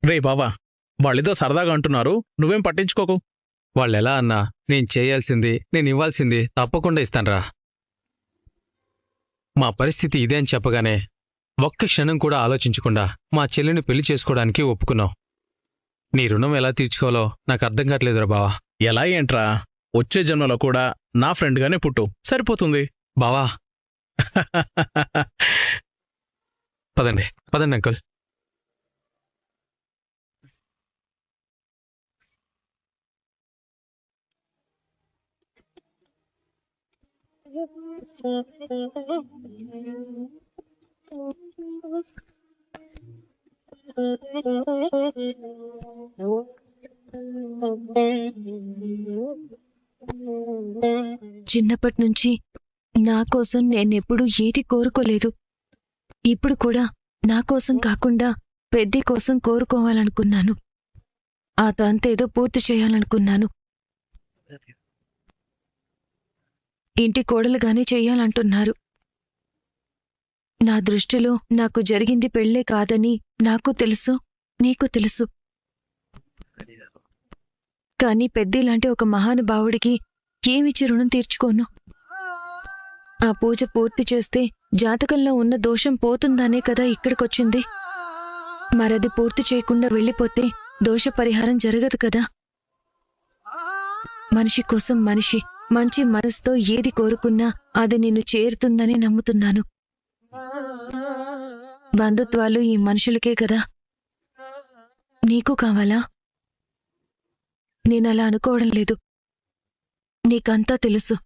రే బావా, వాళ్ళేదో సరదాగా అంటున్నారు, నువ్వేం పట్టించుకోకు. వాళ్ళెలా అన్నా నేను చేయాల్సింది, నేను ఇవ్వాల్సింది తప్పకుండా ఇస్తాన్రా. మా పరిస్థితి ఇదే అని చెప్పగానే ఒక్క క్షణం కూడా ఆలోచించకుండా మా చెల్లిని పెళ్లి చేసుకోవడానికి ఒప్పుకున్నావు. నీ రుణం ఎలా తీర్చుకోవాలో నాకు అర్థం కావట్లేదురా బావా. ఎలా ఏంట్రా, వచ్చే జన్మలో కూడా నా ఫ్రెండ్గానే పుట్టు, సరిపోతుంది. బావా పదండి పదండి అంకుల్. చిన్నప్పటినుంచి నా కోసం నేనెప్పుడూ ఏది కోరుకోలేదు. ఇప్పుడు కూడా నా కోసం కాకుండా పెద్ది కోసం కోరుకోవాలనుకున్నాను. ఆ తంతేదో పూర్తి చేయాలనుకున్నాను. ఇంటి కోడలుగానే చెయ్యాలంటున్నారు. నా దృష్టిలో నాకు జరిగింది పెళ్ళే కాదని నాకు తెలుసు, నీకు తెలుసు. కాని పెద్దిలాంటి ఒక మహానుభావుడికి ఏమిచ్చి రుణం తీర్చుకోను? ఆ పూజ పూర్తి చేస్తే జాతకంలో ఉన్న దోషం పోతుందనే కదా ఇక్కడికొచ్చింది. మరది పూర్తి చేయకుండా వెళ్ళిపోతే దోష పరిహారం జరగదు కదా. మనిషి కోసం మనిషి మంచి మనసుతో ఏది కోరుకున్నా అది నిన్ను చేరుతుందని నమ్ముతున్నాను. బంధుత్వాలు ఈ మనుషులకే కదా. నీకు కావాలా? నేనలా అనుకోవడం లేదు. నీకంతా తెలుసు.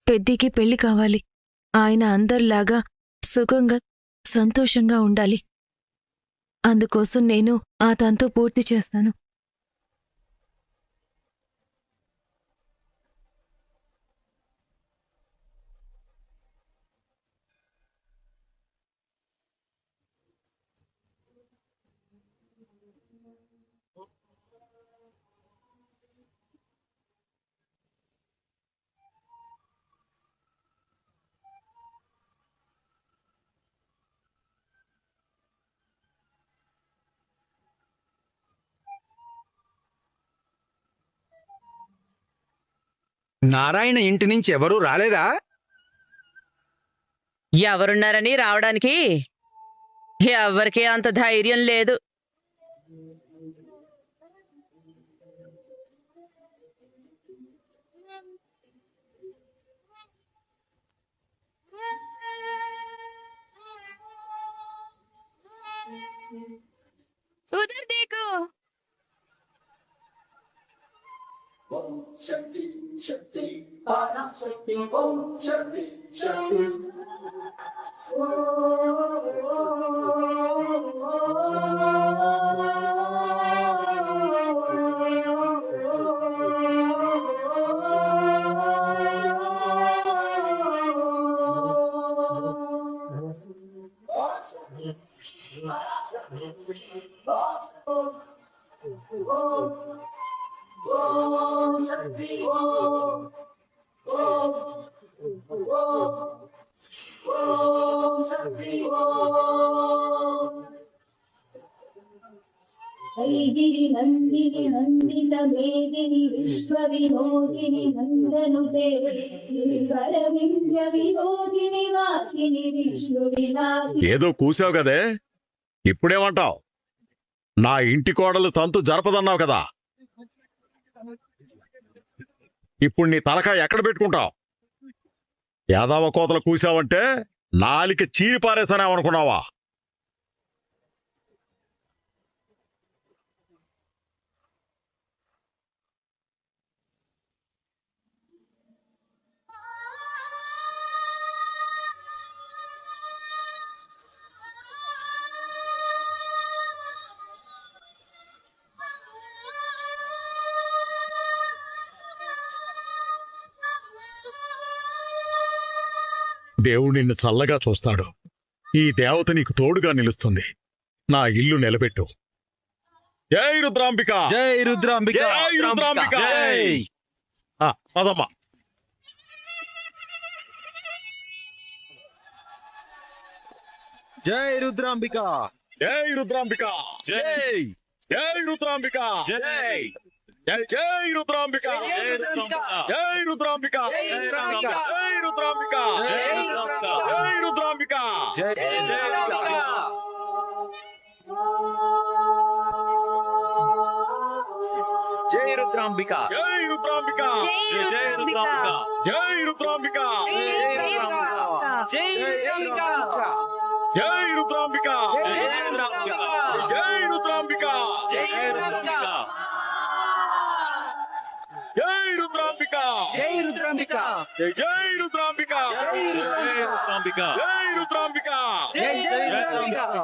పెద్దికి పెళ్లి కావాలి. ఆయన అందరిలాగా సుఖంగా సంతోషంగా ఉండాలి. అందుకోసం నేను ఆ తంతు పూర్తి చేస్తాను. నారాయణ ఇంటి నుంచి ఎవరూ రాలేదా? ఎవరున్నారని రావడానికి? ఎవరికీ అంత ధైర్యం లేదు. उधर देखो। ओम शक्ति शक्ति पराशक्ति ओम शक्ति शक्ति ओम शक्ति ओम ओम ओम शक्ति ओम ऐगिरि नन्दिनि नन्दित मेदिनि विश्वविनोदिनि नन्दनुते गिरिवरविन्द्य विनोदिनि वासिनि विष्णुविलासिनि. ఏదో కూసావు కదే, ఇప్పుడేమంటావు? నా ఇంటి కోడలు తంతు జరపదన్నావు కదా, ఇప్పుడు నీ తలకాయ ఎక్కడ పెట్టుకుంటావు? యాదవ కోతలు కూసావంటే నాలిక చీరి పారేసానేమనుకున్నావా? దేవుడు నిన్ను చల్లగా చూస్తాడు. ఈ దేవత నీకు తోడుగా నిలుస్తుంది. నా ఇల్లు నిలబెట్టు. జై రుద్రాంబిక, జై రుద్రాంబిక, జై రుద్రాంబిక. పదమ్మా. జై రుద్రాంబిక, జై రుద్రాంబిక జై జై రుద్రాంబిక జై జై జై రుద్రాంబిక జై రుద్రాంబిక జై రుద్రాంబిక జై రుద్రాంబిక జై రుద్రాంబిక జై రుద్రాంబిక జై రుద్రాంబిక జై రుద్రాంబిక జై రుద్రాంబిక జై రుద్రాంబిక జై రుద్రాంబిక జై రుద్రాంబిక జై జై రుద్రాంబిక రుద్రాంబిక జై రుద్రాంబిక జై రుద్రాంబిక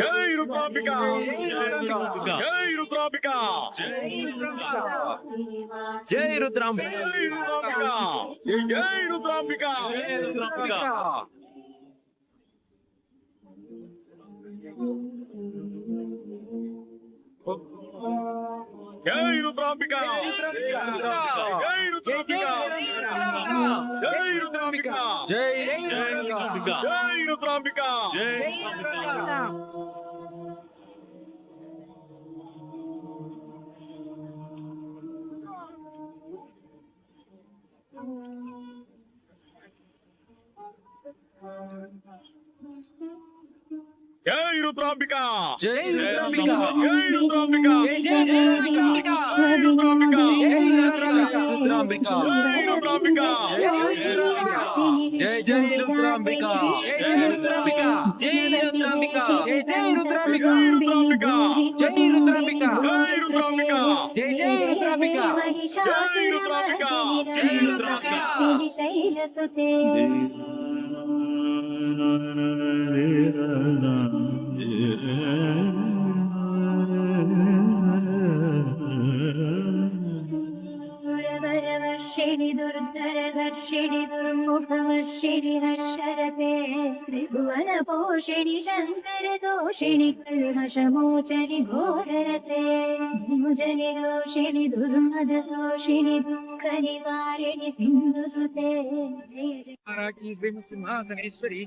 జై రుద్రాంబిక జై రుద్రాంబిక జై రుద్రాంబిక జై రుద్రాంబిక జై రుద్రాంబిక జై రుద్రాంబిక జై రుద్రాంబిక జై రుద్రాంబిక జై రుద్రాంబిక జై రుద్రాంబిక జై రుద్రాంబిక జై రుద్రాంబిక జై రుద్రాంబిక జై రుద్రాంబిక జై రుద్రాంబిక జై రుద్రాంబిక రుద్రాంబిక జై రుద్రాంబిక జై జై రుద్రాంబిక జై రుద్రాంబిక జై రుద్రాంబిక జై రుద్రాంబిక జై రుద్రాంబిక జై రుద్రాంబిక జై రుద్రాంబిక జై జై రుద్రాంబిక జై రుద్రాంబిక జై రుద్రాంబిక శైలసుతే వర్షిణి దుర్ధరఘర్షిణి దుర్ముఖవర్షిణి హర్షరతే త్రిభువన పోషిణి శంకర దోషిణి కల్మషమోచరి ఘోరరతే భుజని రోషిణి దుర్మద దోషిణి దుఃఖ నివారిణి సింధుసుతే జయ జయ శ్రీమత్సింహాసనేశ్వరీ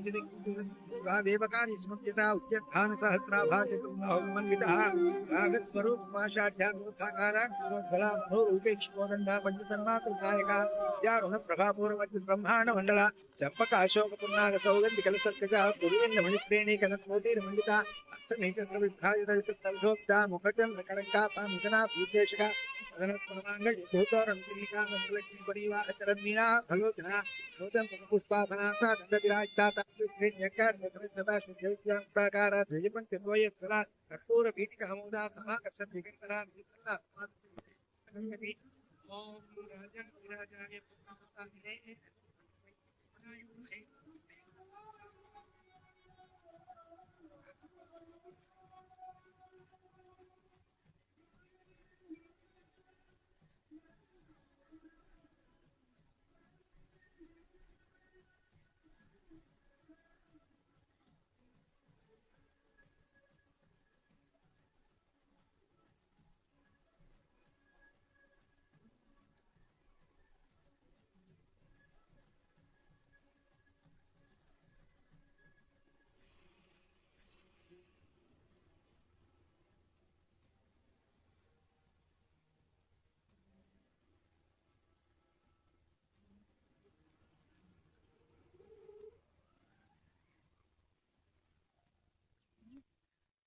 దేవకాని స్మృత్యత ఉద్యర్థాన సహస్రాభాషాకారూపేక్షోదండ పంచతన్మాత్ర సాయక రుణ ప్రభాపూర్వతి బ్రహ్మాండ మండల చంపక అశోక పున్నాగ సౌగంధి కలసత్కజ పురీంద్ర మణిశ్రేణి కనత్మోటీర్మండిత అష్టమీ చంద్ర విభ్రాజ దళిత స్తబ్ధోక్త ముఖచంద్ర కళంకా సామికనా భూశేషక పుష్పాసనా కర్పూర పీఠిక హముదా సమాకర్ష దిగంతరా ఓం రాజా విరాజాయ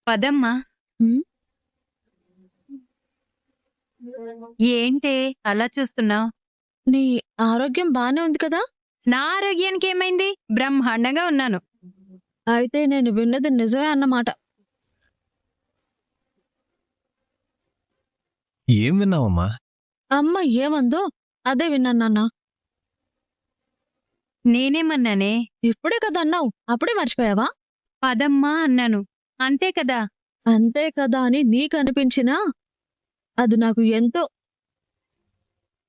పదమ్మా. ఏంటే అలా చూస్తున్నావు? నీ ఆరోగ్యం బానే ఉంది కదా? నా ఆరోగ్యానికి ఏమైంది? బ్రహ్మాండంగా ఉన్నాను. అయితే నేను విన్నది నిజమే అన్నమాట. ఏం విన్నావమ్మా? అమ్మ ఏమందో అదే విన్నాను నాన్న. నేనేమన్నానే? ఇప్పుడే కదా అన్నావు, అప్పుడే మర్చిపోయావా? పదమ్మా అన్నాను, అంతే కదా. అంతే కదా అని నీకు అనిపించినా అది నాకు ఎంతో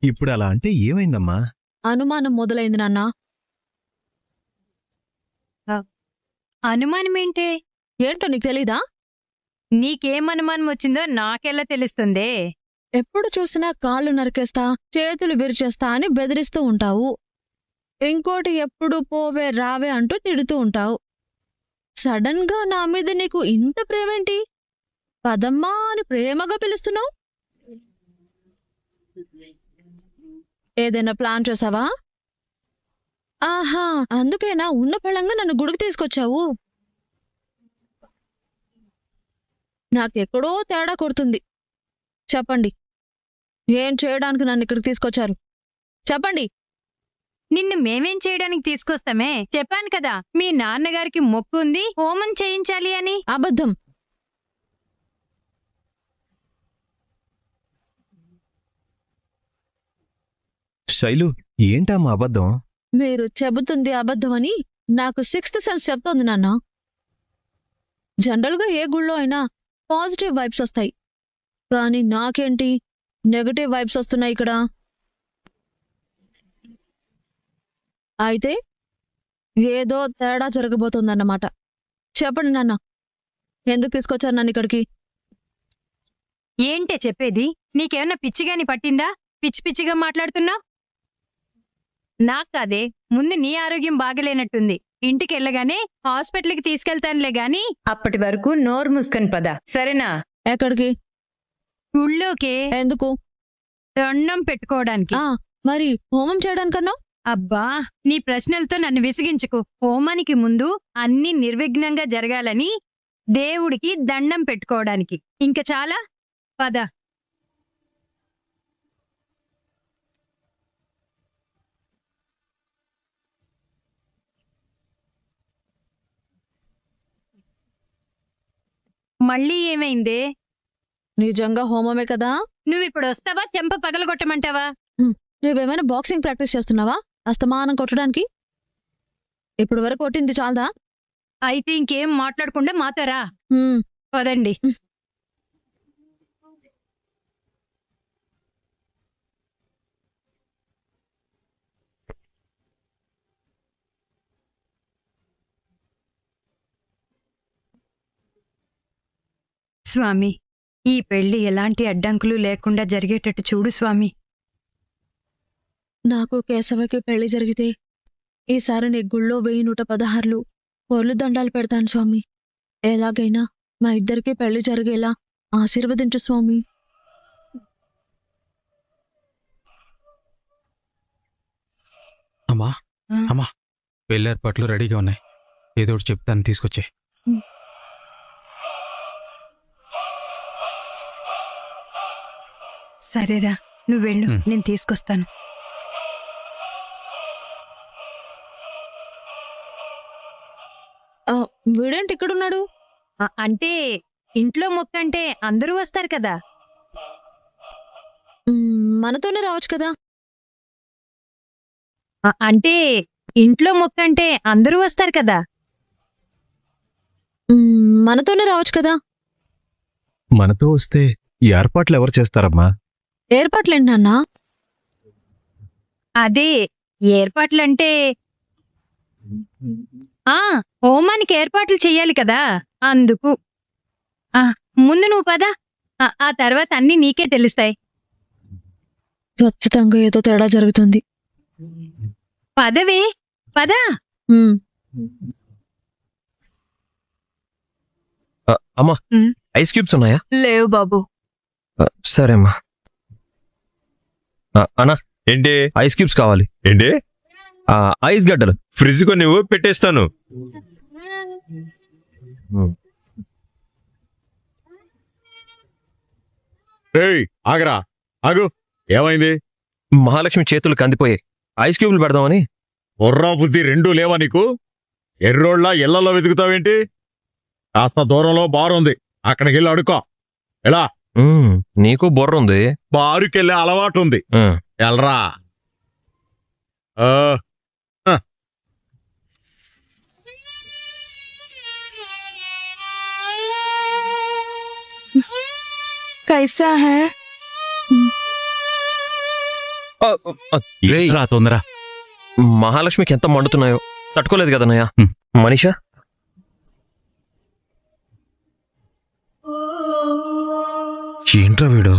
ఇప్పుడు అలా అంటే ఏమైందమ్మా? అనుమానం మొదలైంది నాన్న. అనుమానమేంటే? ఏంటో నీకు తెలీదా? నీకేం అనుమానం వచ్చిందో నాకెలా తెలుస్తుందే? ఎప్పుడు చూసినా కాళ్ళు నరికేస్తా, చేతులు విరిచేస్తా అని బెదిరిస్తూ ఉంటావు. ఇంకోటి ఎప్పుడు పోవే రావే అంటూ తిడుతూ ఉంటావు. సడన్ గా నా మీద నీకు ఇంత ప్రేమేంటి? పదమ్మా అని ప్రేమగా పిలుస్తున్నావు. ఏదైనా ప్లాన్ చేసావా? ఆహా, అందుకేనా ఉన్న పళంగా నన్ను గుడికి తీసుకొచ్చావు? నాకెక్కడో తేడా కొడుతుంది. చెప్పండి, ఏం చేయడానికి నన్ను ఇక్కడికి తీసుకొచ్చారు? చెప్పండి. నిన్ను మేమేం చేయడానికి తీసుకొస్తామే? చెప్పాను కదా, మీ నాన్నగారికి మొక్కు ఉంది, హోమం చేయించాలి అని. అబద్ధం. శైలు, ఏంటమ్మా అబద్ధం? మీరు చెబుతుంది అబద్ధమని నాకు 6th సెన్స్ చెప్తోంది నాన్న. జనరల్గా ఏ గుళ్ళో అయినా పాజిటివ్ వైబ్స్ వస్తాయి, కానీ నాకేంటి నెగటివ్ వైబ్స్ వస్తున్నాయి ఇక్కడ. అయితే ఏదో తేడా జరగబోతోందన్నమాట. చెప్పండి నాన్న, ఎందుకు తీసుకొచ్చారు నన్ను ఇక్కడికి? ఏంటే చెప్పేది? నీకేమన్నా పిచ్చిగాని పట్టిందా? పిచ్చి పిచ్చిగా మాట్లాడుతున్నావు. నాకు కాదే, ముందు నీ ఆరోగ్యం బాగలేనట్టుంది. ఇంటికెళ్ళగానే హాస్పిటల్కి తీసుకెళ్తానులే గాని అప్పటి వరకు నోరు మూసుకొని పద, సరేనా? ఎక్కడికి? గుళ్ళోకే. ఎందుకు? దండం పెట్టుకోవడానికి. మరి హోమం చేయడానికన్నా? అబ్బా, నీ ప్రశ్నలతో నన్ను విసిగించుకు. హోమానికి ముందు అన్ని నిర్విఘ్నంగా జరగాలని దేవుడికి దండం పెట్టుకోవడానికి. ఇంక చాలా, పద. మళ్ళీ ఏమైందే? నిజంగా హోమమే కదా? నువ్విప్పుడు వస్తావా, చెంప పగలగొట్టమంటావా? నువ్వేమైనా బాక్సింగ్ ప్రాక్టీస్ చేస్తున్నావా అస్తమానం కొట్టడానికి? ఇప్పుడు వరకు కొట్టింది చాలదా? అయితే ఇంకేం మాట్లాడకుండా మాతోరా. పదండి. స్వామి, ఈ పెళ్లి ఎలాంటి అడ్డంకులు లేకుండా జరిగేటట్టు చూడు స్వామి. నాకు కేశవకి పెళ్లి జరిగితే ఈసారి నీ గుళ్ళో 1116 పొర్లు దండాలు పెడతాను స్వామి. ఎలాగైనా మా ఇద్దరికి పెళ్లి జరిగేలా ఆశీర్వదించు స్వామి. అమ్మా అమ్మా, పెళ్లి ఏర్పాట్లు రెడీగా ఉన్నాయి. ఏదో ఒకటి చెప్తాను, తీసుకొచ్చే. సరేరా, నువ్వు వెళ్ళు, నేను తీసుకొస్తాను. వీడేంటి ఇక్కడున్నాడు? అంటే ఇంట్లో మొక్కంటే అందరూ వస్తారు కదా. మనతోనే రావచ్చు కదా. అంటే ఇంట్లో మొక్కంటే అందరూ వస్తారు కదా. మనతోనే రావచ్చు కదా. మనతో వస్తే ఈ ఏర్పాట్లు ఎవరు చేస్తారమ్మా? ఏర్పాట్లేంటి నాన్నా? అదే ఏర్పాట్లంటే హోమానికి ఏర్పాట్లు చెయ్యాలి కదా, అందుకు. ముందు నువ్వు పద, ఆ తర్వాత అన్ని నీకే తెలుస్తాయి. ఖచ్చితంగా ఏదో తేడా జరుగుతుంది. పదవే, పద. అమ్మా, ఐస్ క్యూబ్స్ ఉన్నాయా? లేవు బాబు. సరే అమ్మా. అన్నా, ఏంటి? ఐస్ క్యూబ్స్ కావాలి. ఏంటి? ఐస్ గడ్డలు ఫ్రిడ్జ్ కొని పెట్టేస్తాను. ఆగరా, ఆగు. ఏమైంది? మహాలక్ష్మి చేతులు కందిపోయాయి, ఐస్ క్యూబ్లు పెడదామని. బుర్రా బుద్ధి రెండూ లేవా నీకు? ఎర్రోళ్ళ ఇళ్లలో వెతుకుతావేంటి? కాస్త దూరంలో బారు ఉంది, అక్కడికి వెళ్ళి అడుకో. ఎలా? నీకు బుర్ర ఉంది, బారుకెళ్ళే అలవాటు ఉంది. ఎల్రా. కైసా హై? రా తొందర. మహాలక్ష్మికి ఎంత మండుతున్నాయో తట్టుకోలేదు కదన్నయ్య. మనీషా ఏంట్రా వీడు?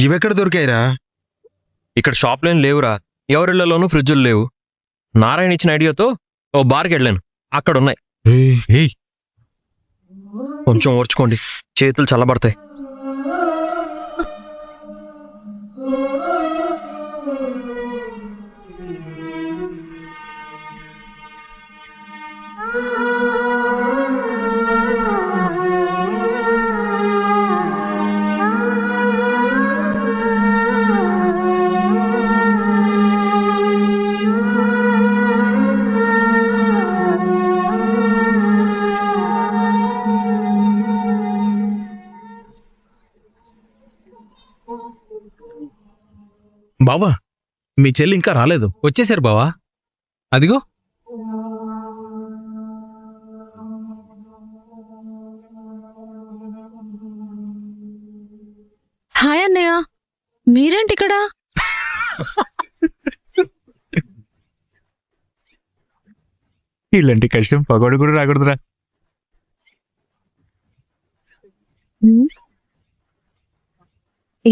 ఇవెక్కడ దొరికాయిరా? ఇక్కడ షాప్లేం లేవురా, ఎవరిళ్లలోనూ ఫ్రిడ్జులు లేవు. నారాయణ ఇచ్చిన ఐడియాతో ఓ బార్కి వెళ్ళాను, అక్కడున్నాయి. కొంచెం ఓర్చుకోండి, చేతులు చల్లబడతాయి. బావా, మీ చెల్లి ఇంకా రాలేదు. వచ్చేసారు బావా, అదిగో. హాయ్ అన్నయ్య, మీరేంటి ఇక్కడ? ఇలాంటి కష్టం పగోడు కూడా రాకూడదురా.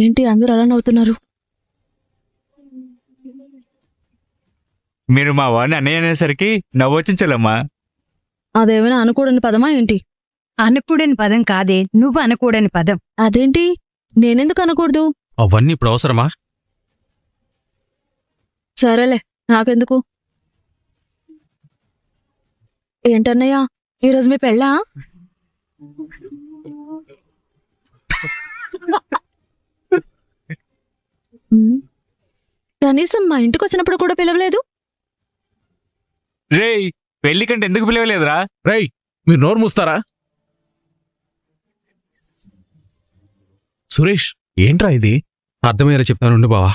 ఏంటి అందరూ అలా నవ్వుతున్నారు? మీరు మా వాడిని అన్నయ్య అనేసరికి నవ్వొచ్చించాలమ్మా. అదేమైనా అనుకూడని పదమా ఏంటి? అనకూడని పదం కాదే, నువ్వు అనకూడని పదం. అదేంటి, నేనెందుకు అనకూడదు? అవన్నీ ఇప్పుడు అవసరమా? సరేలే, నాకెందుకు. ఏంటన్నయ్య, ఈరోజు మీ పెళ్ళా? కనీసం మా ఇంటికి వచ్చినప్పుడు కూడా పిలవలేదు. రేయ్, పెళ్లి కంటే ఎందుకు పిలవలేదురా? రేయ్, మీరు నోరు మూస్తారా? సురేష్, ఏంట్రా ఇది? అర్థమయ్యేలా చెప్తానుండు బావా.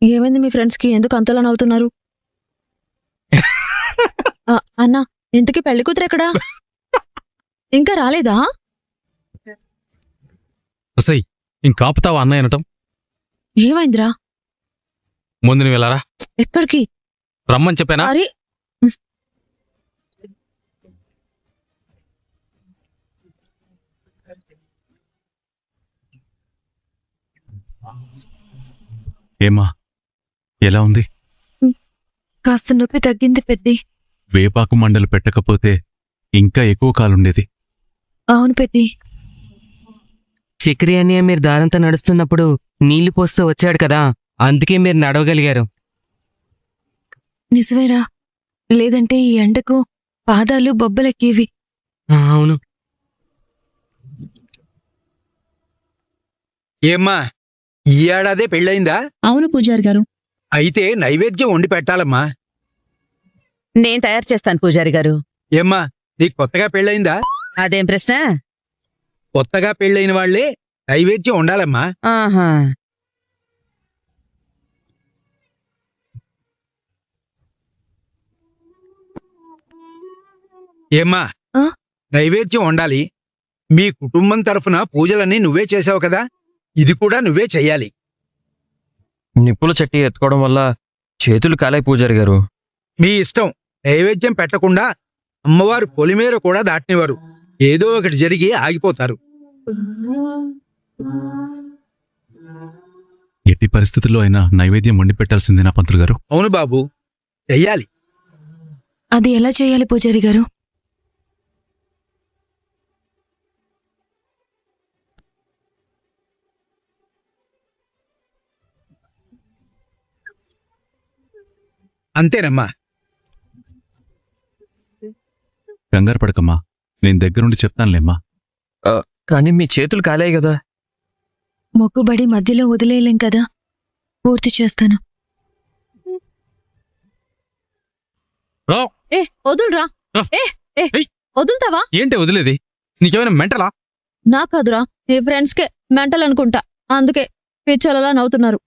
ఏమైంది మీ ఫ్రెండ్స్ కి, ఎందుకు అంతలా నవ్వుతున్నారు? అన్నా, ఇంతకీ పెళ్లి కూతురు ఎక్కడా? ఇంకా రాలేదా? అసై, ఇంకాపుతావా అన్నయ్య అనటం? ఏమైందిరా? ముందు నువ్వు వెళ్ళారా. ఎక్కడికి రమ్మని చెప్పానా? అరే, ఏమా, ఎలా ఉంది? కాస్త నొప్పి తగ్గింది పెద్ది. వేపాకు మండలు పెట్టకపోతే ఇంకా ఎక్కువ కాలుండేది. అవును పెద్ది. చక్రి అన్నయ్య మీరు దారంతా నడుస్తున్నప్పుడు నీళ్లు పోస్తూ వచ్చాడు కదా, అందుకే మీరు నడవగలిగారు. నిజమేరా, లేదంటే ఈ ఎండకు పాదాలు బొబ్బలెక్కేవి. అవును. ఏమ్మా, ఈ ఏడాదే పెళ్ళయిందా? అవును పూజారి గారు. అయితే నైవేద్యం వండి పెట్టాలమ్మా. నేను తయారు చేస్తాను పూజారి గారు. ఏమ్మా, నీకు కొత్తగా పెళ్ళయిందా? అదేం ప్రశ్న? కొత్తగా పెళ్ళైన వాళ్లే నైవేద్యం వండాలమ్మా. ఆహా. ఏమ్మా, నైవేద్యం వండాలి. మీ కుటుంబం తరఫున పూజలన్నీ నువ్వే చేసావు కదా, ఇది కూడా నువ్వే చెయ్యాలి. నిప్పుల చట్టి ఎత్తుకోవడం వల్ల చేతులు కాలే పూజారి గారు. మీ ఇష్టం. నైవేద్యం పెట్టకుండా అమ్మవారు పొలిమేర కూడా దాటనివారు. ఏదో ఒకటి జరిగి ఆగిపోతారు. ఎట్టి పరిస్థితుల్లో అయినా నైవేద్యం వండి పెట్టాల్సిందేనా పంతులు గారు? అవును బాబు, చెయ్యాలి. అది ఎలా చేయాలి పూజారి గారు? అంతేనమ్మా. కంగారు పడకమ్మా, నేను దగ్గరుండి చెప్తానులేమ్మా. కానీ మీ చేతులు కాలే కదా. మొక్కుబడి మధ్యలో వదిలేయలేం కదా, పూర్తి చేస్తాను. ఏ వదులురా. ఏ వదులుతావా? ఏంటి వదిలేది? నీకేమైనా మెంటలా? నా కాదురా, నీ ఫ్రెండ్స్కే మెంటల్ అనుకుంటా, అందుకే పిచ్చోళ్ళలా నవ్వుతున్నారు.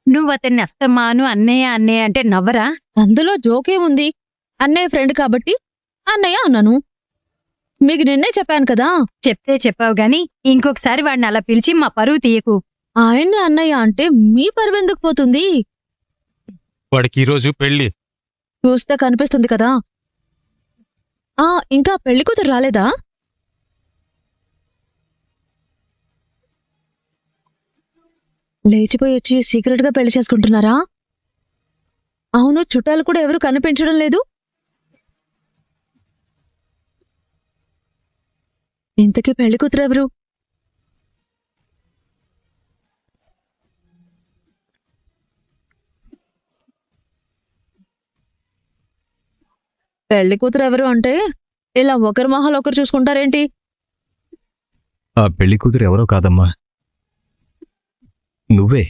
నువ్వు అతన్ని అస్తమాను అన్నయ్య అన్నయ్య అంటే నవ్వరా? అందులో జోకేముంది? అన్నయ్య ఫ్రెండ్ కాబట్టి అన్నయ్య అన్నాను. మీకు నిన్నే చెప్పాను కదా. చెప్తే చెప్పావు గాని ఇంకొకసారి వాడిని అలా పిలిచి మా పరువు తీయకు. ఆయన్ని అన్నయ్య అంటే మీ పరువెందుకు పోతుంది? వాడికి ఈరోజు పెళ్లి. చూస్తే కనిపిస్తుంది కదా. ఇంకా పెళ్లి కూతురు రాలేదా? లేచిపోయి వచ్చి సీక్రెట్ గా పెళ్లి చేసుకుంటున్నారా? అవును, చుట్టాలు కూడా ఎవరు కనిపించడం లేదు. ఇంతకీ పెళ్లి కూతురు ఎవరు? పెళ్లి కూతురు ఎవరు అంటే ఇలా ఒకరి మొహాలు ఒకరు చూసుకుంటారేంటి? ఆ పెళ్లి కూతురు ఎవరో కాదమ్మా, నువ్వే.